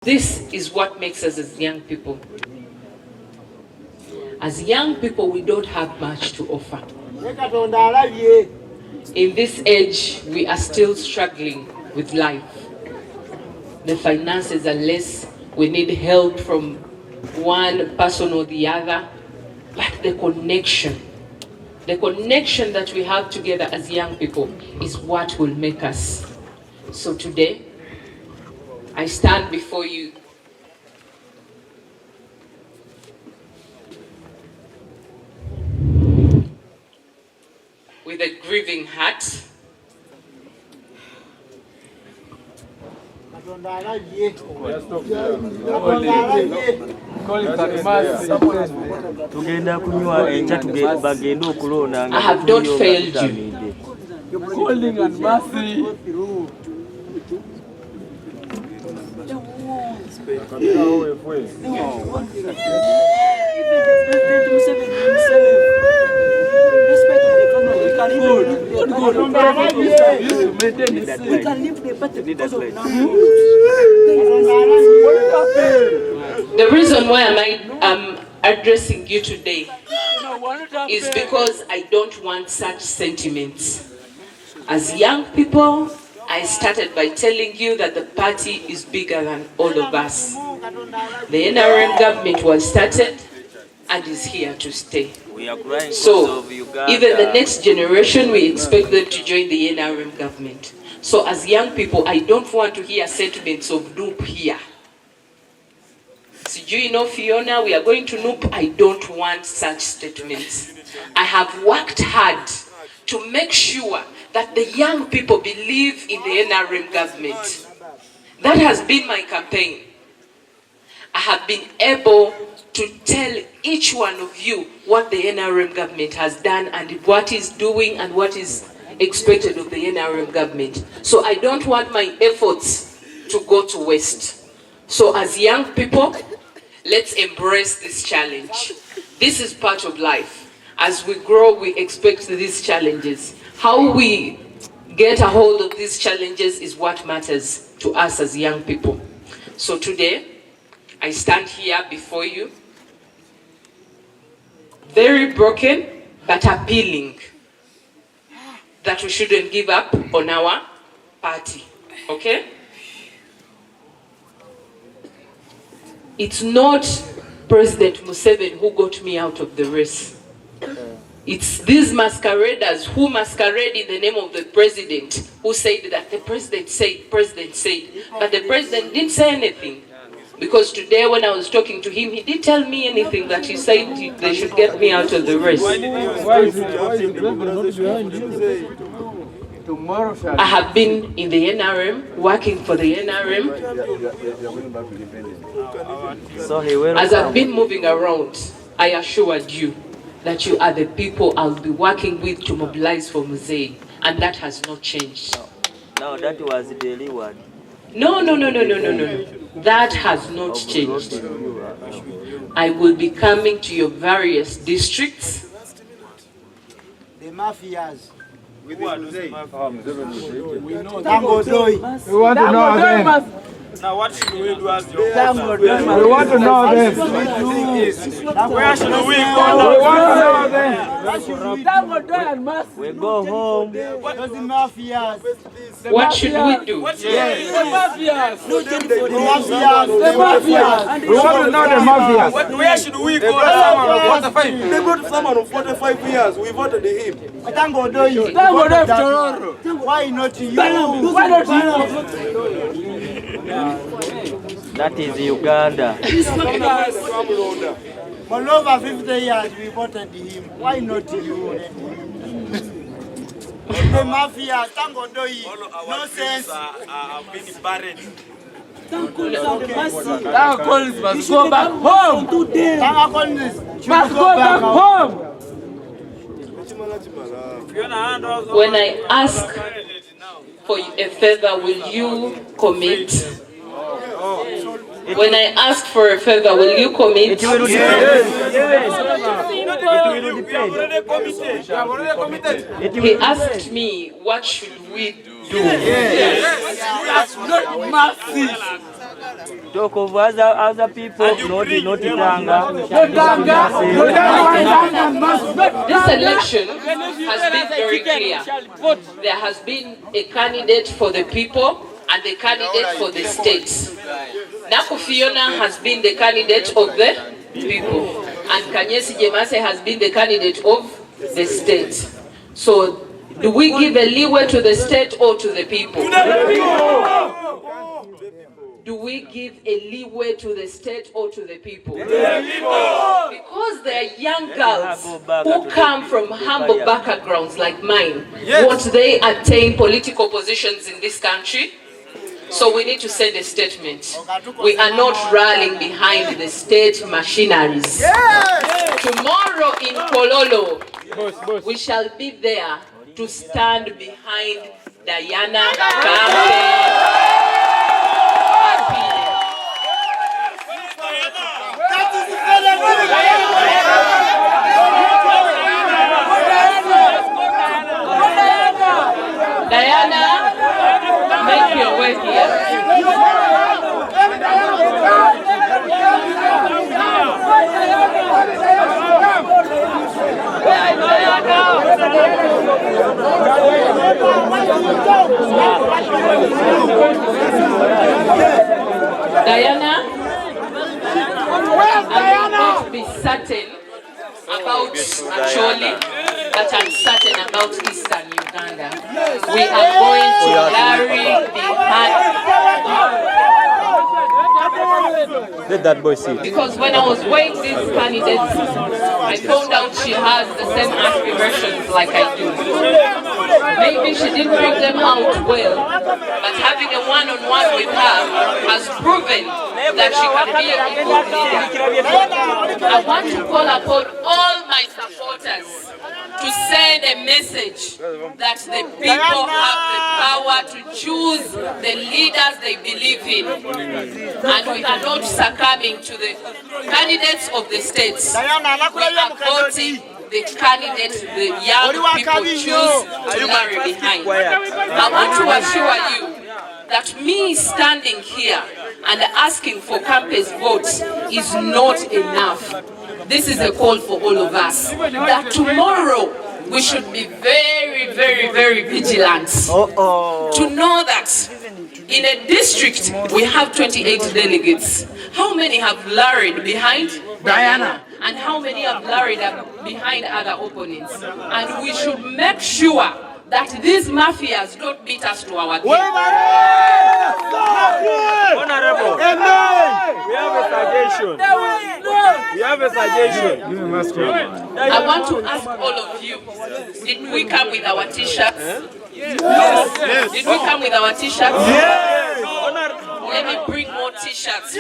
This is what makes us as young people. As young people, we don't have much to offer. In this age, we are still struggling with life. The finances are less. We need help from one person or the other. But the connection that we have together as young people is what will make us. So today, I stand before you with a grieving heart. I have not failed you. The reason why I'm addressing you today is because I don't want such sentiments. As young people, I started by telling you that the party is bigger than all of us. The NRM government was started and is here to stay. So even the next generation, we expect them to join the NRM government. So as young people, I don't want to hear sentiments of noop here. So you know, Fiona, we are going to noop. I don't want such statements. I have worked hard to make sure that the young people believe in the NRM government. That has been my campaign. I have been able to tell each one of you what the NRM government has done and what is doing and what is expected of the NRM government. So I don't want my efforts to go to waste. So as young people, let's embrace this challenge. This is part of life. As we grow, we expect these challenges. How we get a hold of these challenges is what matters to us as young people. So today, I stand here before you, very broken, but appealing that we shouldn't give up on our party, okay? It's not President Museveni who got me out of the race. It's these masqueraders who masquerade in the name of the president, who said that the president said, but the president didn't say anything. Because today when I was talking to him, he didn't tell me anything that he said they should get me out of the race. I have been in the NRM, working for the NRM. As I've been moving around, I assured you that you are the people I'll be working with to mobilize for Mzee, and that has not changed. No, that was the daily one. No. That has not changed. I will be coming to your various districts. The mafias. We want to know them. Now what should we do as your We want to know them. Where should we go? We want to know them. We go home. What are the mafias? What should we do? The mafias. The mafias. We want to know the mafias. Where should we go? They got someone of 45 years. We voted him. Why not you? That is Uganda. For over 50 years we voted him. Why not you? The mafia, no sense. Have been buried. Collins must go back home. Must go back home. When I ask for a favor, will you commit? When I ask for a favor, will you commit? It will depend. He asked me, what should we do? That's not massive. talk of other people, not Tanga. This election has been very clear. There has been a candidate for the people and a candidate for the state. Nakku Fiona has been the candidate of the people, and Kanyesi Jemase has been the candidate of the state. So, do we give a leeway to the state or to the people? Do we give a leeway to the state or to the people? Because they are young girls who come from humble backgrounds like mine. Won't they attain political positions in this country? So we need to send a statement. We are not rallying behind the state machineries. Tomorrow in Kalulu, we shall be there to stand behind Diana Bambi. Diana, make your way here. Diana, I will not be certain about Acholi, but I'm certain about Eastern Uganda. We are going to rally behind. Let that boy see. Because when I was weighing these candidates, I found out she has the same aspirations like I do. Maybe she didn't bring them out well, but having a one-on-one with her has proven that she can be a good leader. I want to call upon all my supporters to send a message that the people have the power to choose the leaders they believe in. And we are not succumbing to the candidates of the states. We are voting the candidates the young people choose to marry behind. I want to assure you that me standing here and asking for campus votes is not enough. This is a call for all of us, that tomorrow we should be very, very, very vigilant to know that in a district we have 28 delegates. How many have larried behind Diana? And how many have larried behind other opponents? And we should make sure that these mafias don't beat us to our game. Honorable, we have a suggestion. We have a suggestion. I want to ask all of you, did we come with our t-shirts? Yes. Did we come with our t-shirts? Yes. Let me bring more t-shirts.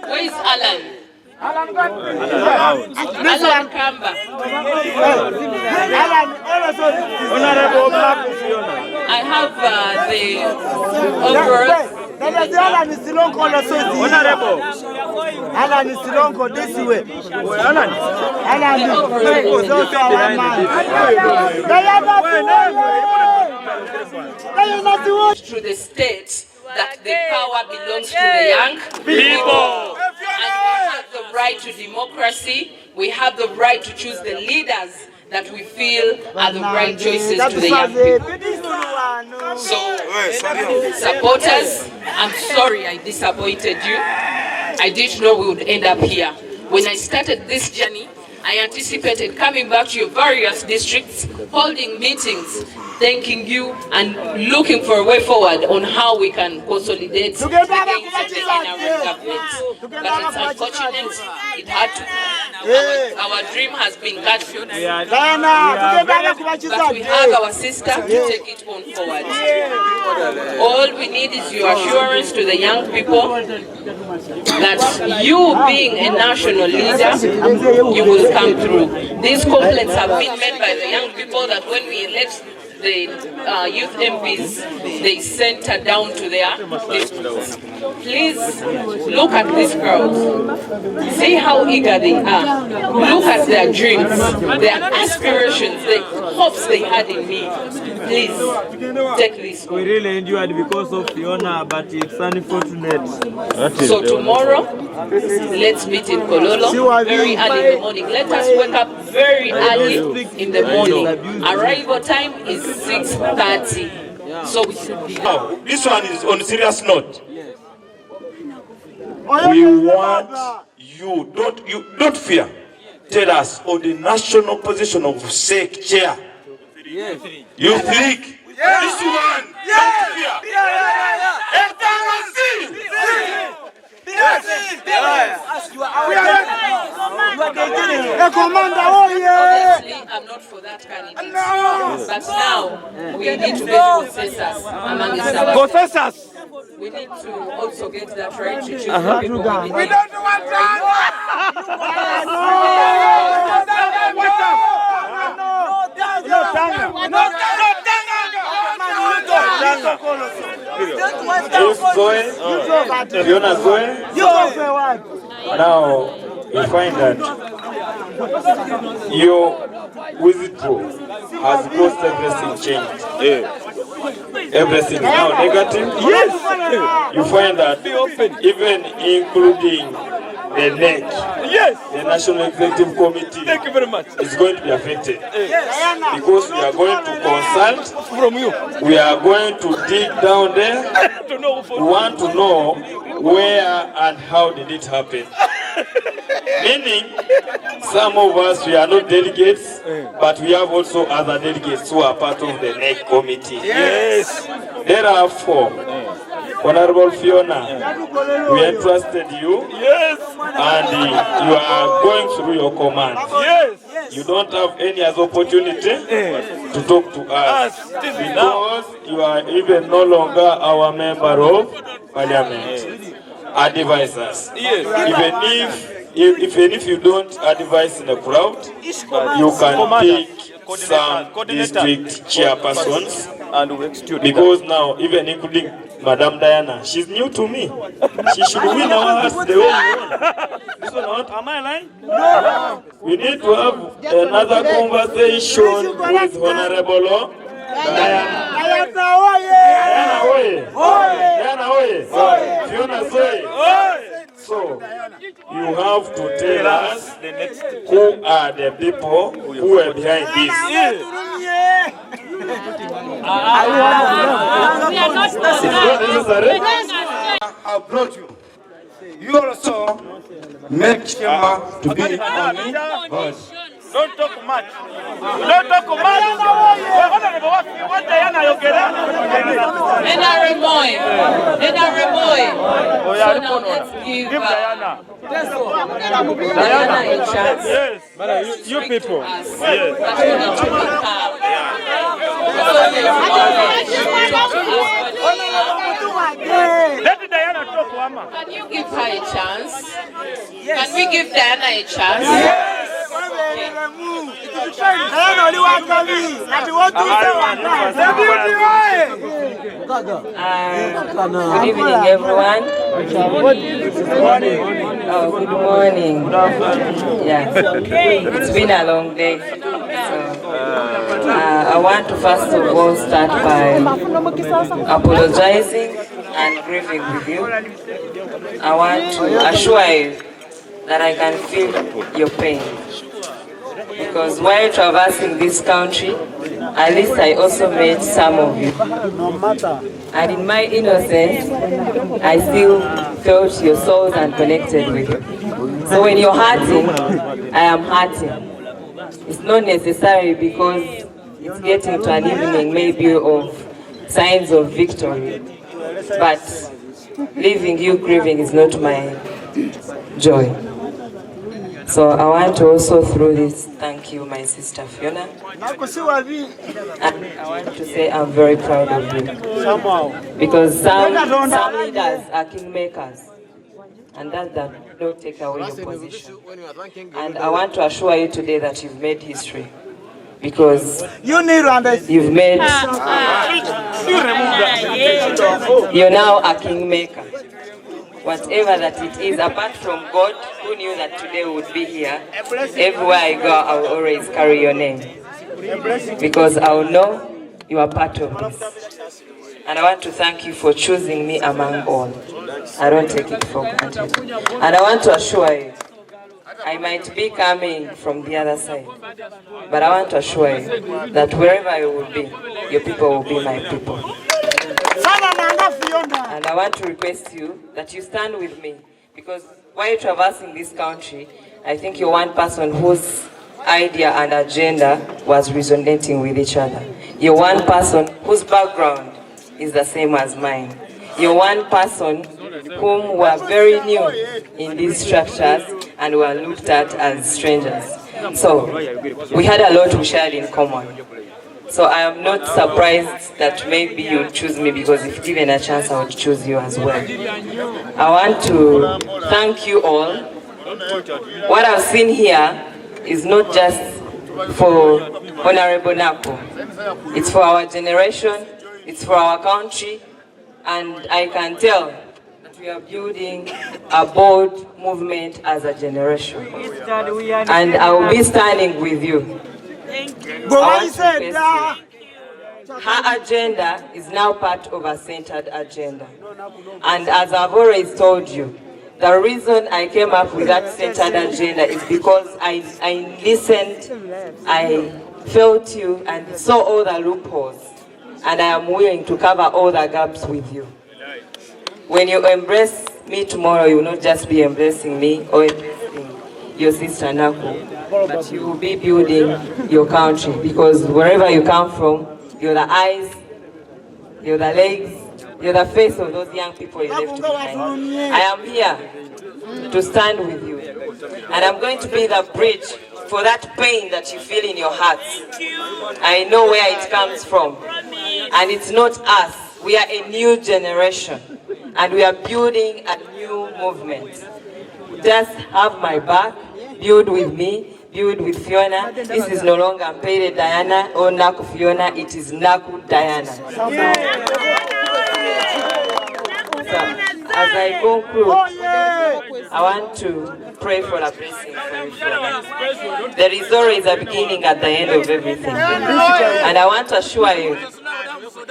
Where is Alan? Alan Kamba. I have the overalls. Alan is Honorable. Alan is Silonko this way. Alan is also our man. To the state that the power belongs to the young people. And we have the right to democracy. We have the right to choose the leaders that we feel are the right choices to the young people. So, supporters, I'm sorry I disappointed you. I didn't know we would end up here. When I started this journey, I anticipated coming back to your various districts, holding meetings, thanking you and looking for a way forward on how we can consolidate against the NRM government. But it's unfortunate, it had to. Our dream has been cut short. But we have our sister to take it on forward. All we need is your assurance to the young people that you being a national leader, you will come through. These complaints have been made by the young people that when we elect the youth MPs, they center down to their districts. Please look at these crowds. See how eager they are. Look at their dreams, their aspirations, the hopes they had in me. Please, take this. We really endured because of Fiona, but it's unfortunate. So tomorrow, let's meet in Kalulu very early in the morning. Let us wake up very early in the morning. Arrival time is 6:30. So we should be. Now, this one is on a serious note. We want you don't fear. Tell us on the national position of SEC chair. Yes. You think this one? Don't fear. Obviously, I'm not for that candidate. But now we need to get consensus among ourselves. We need to also get that right to choose the people we don't want that. Now you find that your withdrawal has caused everything changed. Everything now negative. Yes. You find that even including the NEC, yes, the National Executive Committee, thank you very much, is going to be affected. Yes. Because we are going to consult from you. We are going to dig down there. We want to know where and how did it happen. Meaning, some of us, we are not delegates, but we have also other delegates who are part of the NEC committee. Yes. Therefore, Honorable Fiona, we entrusted you, yes, and you are going through your command. Yes. You don't have any other opportunity to talk to us because you are even no longer our member of parliament. Advise us. Yes. Even if you don't advise in a crowd, you can pick some district chairpersons, because now, even including Madam Diana, she's new to me. She should win our hearts the way we want. This one, am I lying? No. We need to have another conversation with Honorable Diana. Diana, Fiona, so, you have to tell us who are the people who are behind this. I brought you. You also make sure to be on me. Don't talk much. Don't talk much. So now let's give Diana a chance. Yes. You people. Yes. Let Diana talk, Mama. Can you give her a chance? Yes. Can we give Diana a chance? Yes. Good evening, everyone. Good morning. Yeah, it's been a long day. So, I want to first of all start by apologizing and grieving with you. I want to assure you that I can feel your pain. Because while traversing this country, at least I also met some of you. And in my innocence, I still felt your souls and connected with you. So when you're hurting, I am hurting. It's not necessary because it's getting to an evening maybe of signs of victory. But leaving you grieving is not my joy. So I want to also through this thank you, my sister Fiona. And I want to say I'm very proud of you. Because some leaders are kingmakers. And that does not take away your position. And I want to assure you today that you've made history. Because you've made... You're now a kingmaker. Whatever that it is, apart from God, who knew that today would be here, everywhere I go, I will always carry your name. Because I will know you are part of this. And I want to thank you for choosing me among all. I don't take it for granted. And I want to assure you, I might be coming from the other side, but I want to assure you that wherever you will be, your people will be my people. And I want to request you that you stand with me, because while traversing this country, I think you're one person whose idea and agenda was resonating with each other. You're one person whose background is the same as mine. You're one person whom were very new in these structures and were looked at as strangers. So we had a lot we shared in common. So I am not surprised that maybe you choose me, because if given a chance, I would choose you as well. I want to thank you all. What I've seen here is not just for Honorable Nakku. It's for our generation, it's for our country, and I can tell that we are building a bold movement as a generation. And I will be standing with you. Her agenda is now part of a centered agenda. And as I've always told you, the reason I came up with that centered agenda is because I listened, I felt you, and saw all the loopholes. And I am willing to cover all the gaps with you. When you embrace me tomorrow, you will not just be embracing me or embracing your sister Nakku, but you will be building your country, because wherever you come from, you're the eyes, you're the legs, you're the face of those young people you left behind. I am here to stand with you, and I'm going to be the bridge for that pain that you feel in your hearts. I know where it comes from, and it's not us. We are a new generation, and we are building a new movement. Just have my back, build with me, build with Fiona. This is no longer Mpere Diana or Nakku Fiona, it is Nakku Diana. So, as I conclude, I want to pray for a blessing for you, Fiona. There is always a beginning at the end of everything. And I want to assure you,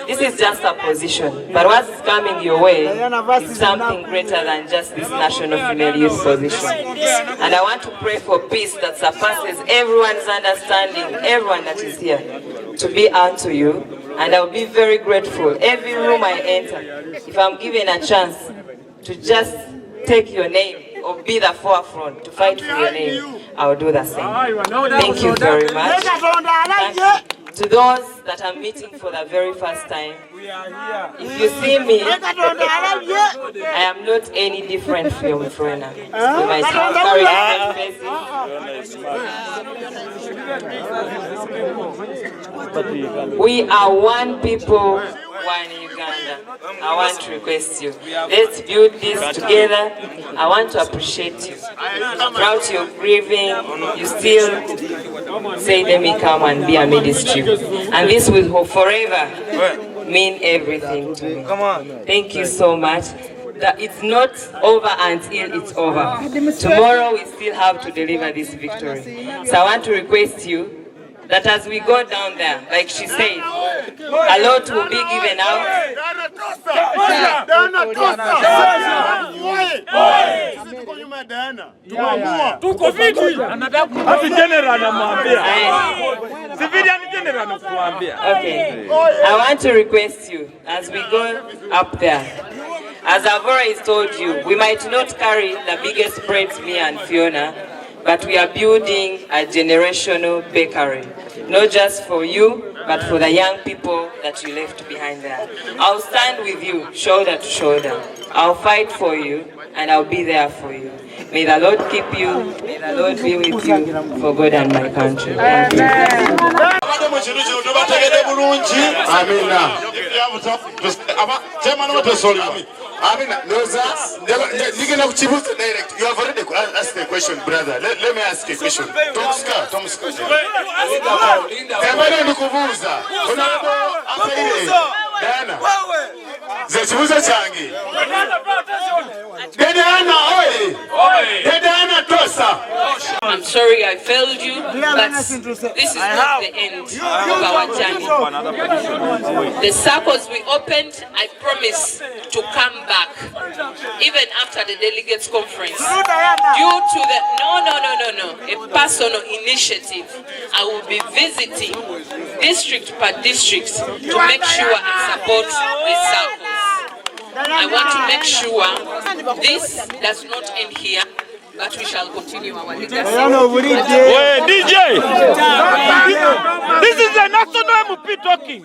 this is just a position, but what's coming your way is something greater than just this national female youth position. And I want to pray for peace that surpasses everyone's understanding, everyone that is here, to be unto you. And I'll be very grateful every room I enter, if I'm given a chance to just take your name or be the forefront to fight for your name, I'll do the same. Thank you very much. Thank you. To those that I'm meeting for the very first time, if you see me, I am not any different from Fiona. We might carry different faces. We are one people, one Uganda. I want to request you, let's build this together. I want to appreciate you. Throughout your grieving, you still say, let me come and be a ministry. And this will forever mean everything to me. Thank you so much. That it's not over until it's over. Tomorrow we still have to deliver this victory. So I want to request you that as we go down there, like she said, a lot will be given out. Okay. I want to request you, as we go up there, as I've always told you, we might not carry the biggest breads, me and Fiona, but we are building a generational bakery, not just for you, but for the young people that you left behind there. I'll stand with you, shoulder to shoulder. I'll fight for you, and I'll be there for you. May the Lord keep you, may the Lord be with you, for God and my country. Thank you. You have already asked a question, brother. Let me ask a question. I'm sorry I failed you, but this is not the end of our journey. The circles we opened, I promise to come back, even after the delegates conference. Due to the, a personal initiative, I will be visiting district per district to make sure I support these circles. I want to make sure this does not end here, but we shall continue our legacy. DJ! This is the national MP talking.